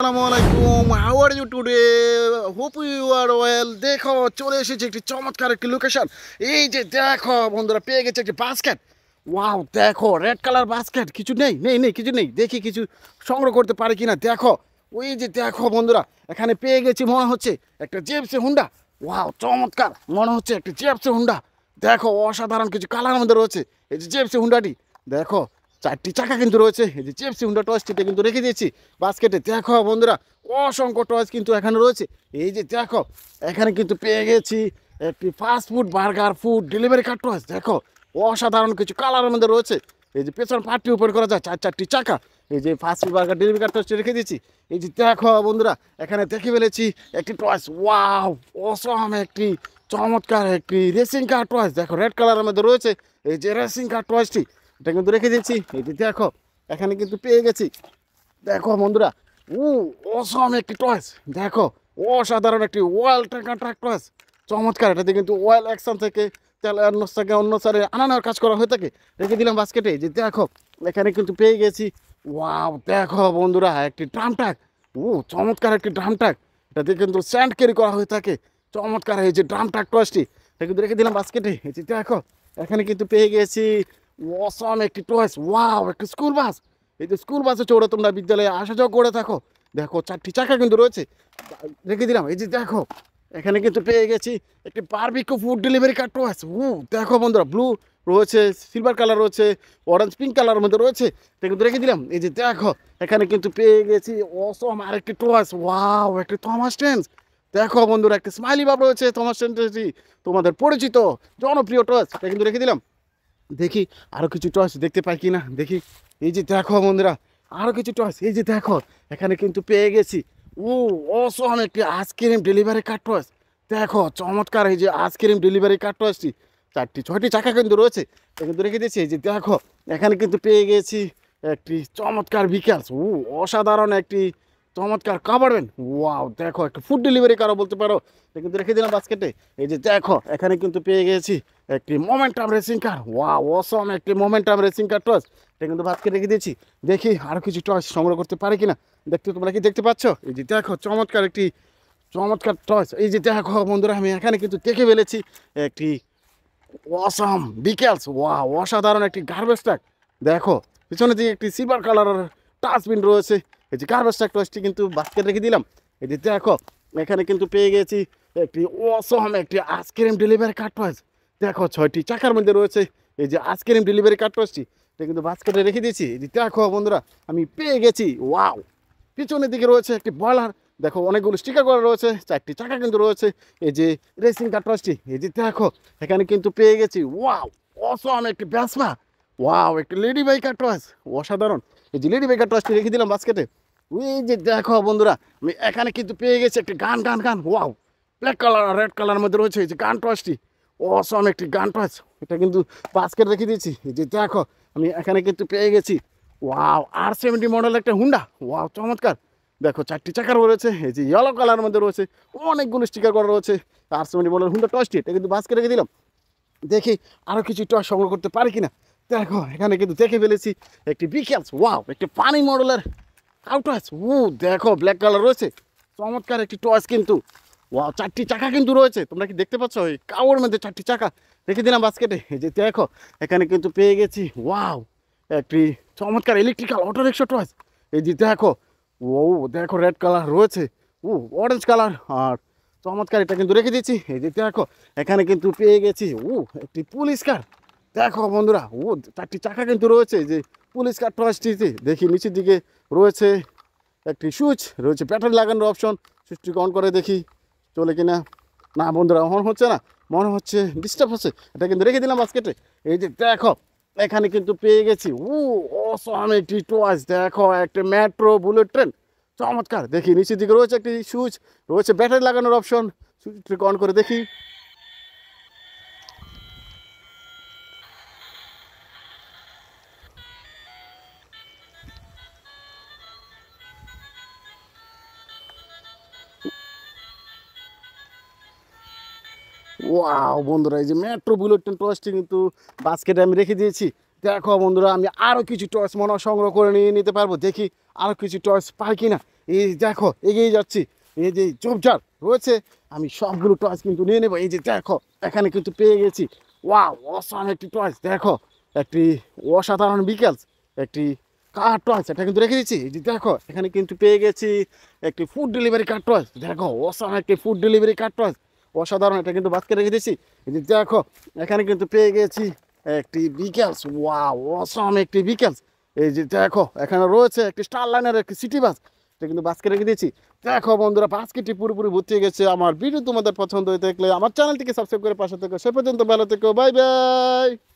আসসালামু আলাইকুম, how are you today? Hope you are well. দেখো, চলে এসেছে একটি চমৎকার একটি লোকেশন। এই যে দেখো বন্ধুরা, পেয়ে গেছে একটি বাস্কেট। ওয়াও, দেখো রেড কালার বাস্কেট। কিছু নেই নেই নেই কিছু নেই, দেখি কিছু সংগ্রহ করতে পারি কিনা। দেখো, ওই যে দেখো বন্ধুরা, এখানে পেয়ে গেছি মনে হচ্ছে একটা জেপসি হুন্ডা। ওয়াও, চমৎকার, মনে হচ্ছে একটা জেপসি হুন্ডা। দেখো, অসাধারণ কিছু কালার মধ্যে রয়েছে এই যে জেপসি হুন্ডাটি। দেখো, চারটি চাকা কিন্তু রয়েছে। এই যে জেপসি হুন্ডা টয়েসটিতে কিন্তু রেখে দিয়েছি বাস্কেটে। দেখো বন্ধুরা, অসংখ্য টয়েস কিন্তু এখানে রয়েছে। এই যে দেখো, এখানে কিন্তু পেয়ে গেছি একটি fast food, burger, food delivery car toys. দেখো, অসাধারণ কিছু কালারের মধ্যে রয়েছে। এই যে পেছন পার্টি উপর করা যায়, চারটি চাকা। এই যে ফাস্ট ফুড, বার্গার, ডেলিভারি কার টয়েসটি রেখে দিয়েছি। এই যে দেখো বন্ধুরা, এখানে দেখে ফেলেছি একটি টয়েস। ওয়াও, অসম একটি চমৎকার একটি রেসিং কার টয়েস। দেখো, রেড কালারের মধ্যে রয়েছে এই যে রেসিং কার টয়েসটি। এটা কিন্তু রেখে দিচ্ছি। এই যে দেখো, এখানে কিন্তু পেয়ে গেছি। দেখো বন্ধুরা, ও অসম একটি টয়েস। দেখো, অসাধারণ একটি ওয়েল ট্র্যাকার ট্রাক টয়েস। চমৎকার। এটাতে কিন্তু ওয়েল অ্যাকশন থেকে তেল অন্য থেকে অন্য সারে আনানোর কাজ করা হয়ে থাকে। রেখে দিলাম বাস্কেটে। যে দেখো, এখানে কিন্তু পেয়ে গেছি। ওয়াও, দেখো বন্ধুরা, একটি ড্রাম ট্রাক। ও চমৎকার একটি ড্রাম ট্রাক। এটাতে কিন্তু স্যান্ড ক্যারি করা হয়ে থাকে। চমৎকার এই যে ড্রাম ট্রাক টয়েসটি, এটা কিন্তু রেখে দিলাম বাস্কেটে। এই যে দেখো, এখানে কিন্তু পেয়ে গেছি অসম একটি টয়েস। ওয়াও, একটি স্কুল বাস। এই যে স্কুল বাসে চড়ে তোমরা বিদ্যালয়ে আসা যাওয়া করে থাকো। দেখো, চারটি চাকা কিন্তু রয়েছে। রেখে দিলাম। এই যে দেখো, এখানে কিন্তু পেয়ে গেছি একটি barbecue food delivery car toys. দেখো বন্ধুরা, ব্লু রয়েছে, সিলভার কালার রয়েছে, অরেঞ্জ পিঙ্ক কালারের মধ্যে রয়েছে। এটা কিন্তু রেখে দিলাম। এই যে দেখো, এখানে কিন্তু পেয়ে গেছি অসম আরেকটি টয়েস। ওয়াও, একটি থমাস টেন্স। দেখো বন্ধুরা, একটি স্মাইলি বাব রয়েছে। থমাস টেন্সটি তোমাদের পরিচিত জনপ্রিয় টয়েস। এটা কিন্তু রেখে দিলাম। দেখি আরও কিছু টয়েস দেখতে পাই কি না, দেখি। এই যে দেখো বন্ধুরা, আরও কিছু টয়েস। এই যে দেখো, এখানে কিন্তু পেয়ে গেছি ও অসম একটি আইসক্রিম ডেলিভারি কার টয়েস। দেখো, চমৎকার এই যে আইসক্রিম ডেলিভারি কার টয়েসটি। ছয়টি চাকা কিন্তু রয়েছে। এটা কিন্তু রেখে দিয়েছি। এই যে দেখো, এখানে কিন্তু পেয়ে গেছি একটি চমৎকার বিকেলস। অসাধারণ একটি চমৎকার কাভারবেন। ওয়াও, দেখো, একটা ফুড ডেলিভারি কারো বলতে পারো। এটা কিন্তু রেখে দিলাম বাস্কেটে। এই যে দেখো, এখানে কিন্তু পেয়ে গেছি একটি মোমেন্টাম রেসিং কার। ওয়াও, অসম একটি মোমেন্টাম রেসিং কার টয়েস। এটা কিন্তু বাস্কেটে রেখে দিয়েছি। দেখি আরও কিছু টয়েস সংগ্রহ করতে পারি কিনা। তোমরা কি দেখতে পাচ্ছ? এই যে দেখো, চমৎকার একটি চমৎকার টয়েস। এই যে দেখো বন্ধুরা, আমি এখানে কিন্তু দেখে ফেলেছি একটি অসাম বিকেলস। ওয়াও, অসাধারণ একটি গার্বেজ ট্রাক। দেখো, পিছনে দিকে একটি সিলভার কালারের ডাস্টবিন রয়েছে। এই যে গার্বেজ ট্রাক টয়েসটি কিন্তু বাস্কেট রেখে দিলাম। এই যে দেখো, এখানে কিন্তু পেয়ে গেছি একটি অসম একটি আইসক্রিম ডেলিভারি কার টয়েস। দেখো, ছয়টি চাকার মধ্যে রয়েছে এই যে আইসক্রিম ডেলিভারি কার টয়েসটি। এটা কিন্তু বাস্কেটে রেখে দিয়েছি। এই যে দেখো বন্ধুরা, আমি পেয়ে গেছি। ওয়াও, পিছনের দিকে রয়েছে একটি বয়লার। দেখো, অনেকগুলো স্টিকার করা রয়েছে। চারটি চাকা কিন্তু রয়েছে এই যে রেসিং কার টয়েসটি। এই যে দেখো, এখানে কিন্তু পেয়ে গেছি। ওয়াও, অসম একটি ব্যাসপা। ওয়াও, একটি লেডি বাইকার টয়েস। অসাধারণ। এই যে লেডি বাইকার টয়েসটি রেখে দিলাম বাস্কেটে। ওই যে দেখো বন্ধুরা, আমি এখানে কিন্তু পেয়ে গেছি একটি গান গান গান। ওয়াও, ব্ল্যাক কালার আর রেড কালার মধ্যে রয়েছে এই যে গান টয়েসটি। অসম একটি গান টয়েস। এটা কিন্তু বাস্কেট রেখে দিয়েছি। এই যে দেখো, আমি এখানে কিন্তু পেয়ে গেছি ওয়াও R70 মডেল একটা হুন্ডা। ওয়াও, চমৎকার। দেখো, চারটি চাকার রয়েছে এই যে ইয়েলো কালারের মধ্যে রয়েছে। অনেকগুলো স্টিকার করা রয়েছে R70 মডেল হুন্ডা টয়েসটি। এটা কিন্তু বাস্কেট রেখে দিলাম। দেখি আরও কিছু টয় সংগ্রহ করতে পারি কিনা। দেখো, এখানে কিন্তু দেখে ফেলেছি একটি বিকেলস। ওয়াও, একটি পানি মডেলের আউটওয়াইস। দেখো, ব্ল্যাক কালার রয়েছে। চমৎকার একটি টয়েস কিন্তু। ওয়াও, চারটি চাকা কিন্তু রয়েছে। তোমরা কি দেখতে পাচ্ছ? ওই কাউর মধ্যে চারটি চাকা রেখে দিলাম বাস্কেটে। এই যে দেখো, এখানে কিন্তু পেয়ে গেছি ওয়াও একটি চমৎকার ইলেকট্রিক্যাল অটো রিক্সা টয়েস। এই যে দেখো, ও দেখো, রেড কালার রয়েছে, অরেঞ্জ কালার আর চমৎকার। এটা কিন্তু রেখে দিয়েছি। এই যে দেখো, এখানে কিন্তু পেয়ে গেছি একটি পুলিশ কার। দেখো বন্ধুরা, চারটি চাকা কিন্তু রয়েছে যে পুলিশ কার টয়েসটিতে। দেখি নিচের দিকে রয়েছে একটি সুইচ রয়েছে, ব্যাটারি লাগানোর অপশন। সুইচটিকে অন করে দেখি চলে কিনা। না বন্ধুরা, অন হচ্ছে না, মনে হচ্ছে ডিস্টার্ব হচ্ছে। এটা কিন্তু রেখে দিলাম বাস্কেটে। এই যে দেখো, এখানে কিন্তু পেয়ে গেছি অসম একটি টয়েস। দেখো, একটা মেট্রো বুলেট ট্রেন। চমৎকার। দেখি নিচের দিকে রয়েছে একটি সুইচ, রয়েছে ব্যাটারি লাগানোর অপশন। সুইচটিকে অন করে দেখি। ওয়াও বন্ধুরা, এই যে মেট্রো বুলেট ট্রেন টয়েসটি কিন্তু বাস্কেটে আমি রেখে দিয়েছি। দেখো বন্ধুরা, আমি আরও কিছু টয়েস মনে হয় সংগ্রহ করে নিয়ে নিতে পারবো। দেখি আরও কিছু টয়েস পাই কিনা। এই দেখো এগিয়ে যাচ্ছি, এই যে ঝোপঝাড় রয়েছে, আমি সবগুলো টয়েস কিন্তু নিয়ে নেবো। এই যে দেখো এখানে কিন্তু পেয়ে গেছি, ওয়াও অসাম একটি টয়েস। দেখো একটি অসাধারণ বিকেলস, একটি কার টয়েস, এটা কিন্তু রেখে দিচ্ছি। এই যে দেখো এখানে কিন্তু পেয়ে গেছি একটি ফুড ডেলিভারি কার টয়েস। দেখো অসাম একটি ফুড ডেলিভারি কার টয়েস, অসাধারণ, এটা কিন্তু বাস্কে রেখে দিয়েছি। এই যে দেখো এখানে কিন্তু পেয়ে গেছি একটি বিকেলস, ওয়াও অসাম একটি বিকেলস। এই যে দেখো এখানে রয়েছে একটি স্টার লাইনের একটি সিটি বাস, এটা কিন্তু বাস্কে রেখে দিয়েছি। দেখো বন্ধুরা, বাস্কেটটি পুরোপুরি ভর্তি হয়ে গেছে। আমার ভিডিও তোমাদের পছন্দ হয়ে থাকলে আমার চ্যানেলটিকে সাবস্ক্রাইব করে পাশে থেকো। সে পর্যন্ত ভালো থেকো, বাই বাই।